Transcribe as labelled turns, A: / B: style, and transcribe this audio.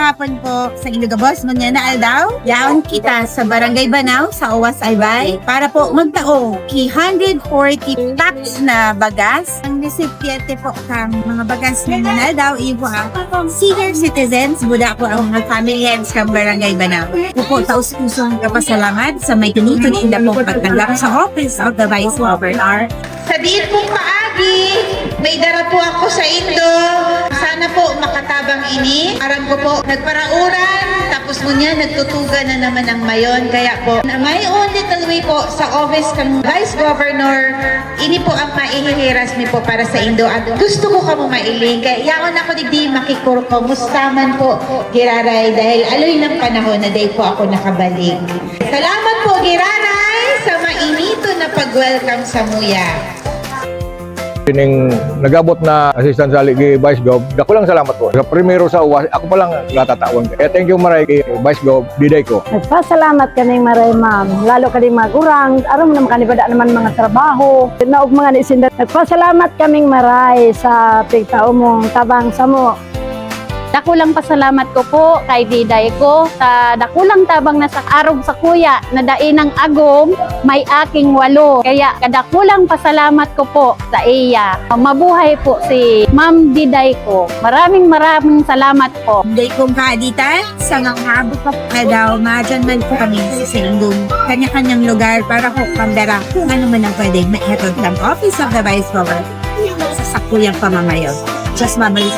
A: hapon po sa Ilugabos, Manyana Aldaw. Yaon kita sa Barangay Banaw sa Owas Albay para po magtao ki 140 tax na bagas. Ang recipiente po kang mga bagas na Aldaw ibo ang senior citizens, buda po ang mga family heads kang Barangay Banaw. Po taus-pusong kapasalamat sa may tunitun na po pagtanggap sa Office of the Vice Governor.
B: Sabihin po paagi, may dara po ako sa Indo. Sana po makatabang ini. Aram ko po, nagparauran, tapos munya nagtutuga na naman ang mayon. Kaya po, na may own little way po sa office ng Vice Governor, ini po ang maihihiras mi po para sa Indo. At gusto ko kamo mailing. Kaya yaon ako digdi makikurko, mustaman po, Giraray, dahil aloy ng panahon na day po ako nakabalik. Salamat po, Giraray, sa mainito na pag-welcome sa Muya.
C: Kining nagabot na assistant sa Ligi Vice Gov, dako lang salamat po. Sa primero sa UWAS, ako pa lang natatawan. Kaya thank you maray kay Vice Gov, diday ko.
D: Nagpasalamat kani maray ma'am. Lalo kani magurang, aram naman kani bada naman mga trabaho. Naog mga nisinda. Nagpasalamat kaming maray sa pigtao mong tabang sa mo.
E: Dakulang pasalamat ko po kay Diday ko sa dakulang tabang na sa arog sa kuya na dainang agom may aking 8. Kaya kadakulang pasalamat ko po sa iya. Mabuhay po si Ma'am Diday ko. Maraming salamat po.
A: Day kong kaaditan, sa nganghabot pa po daw, madyan man po kami sa Sindong kanya-kanyang lugar para po kambara kung ano man ang pwede maihatod ng Office of the Vice Governor sa sakuyang pamamayon. Just mamalis.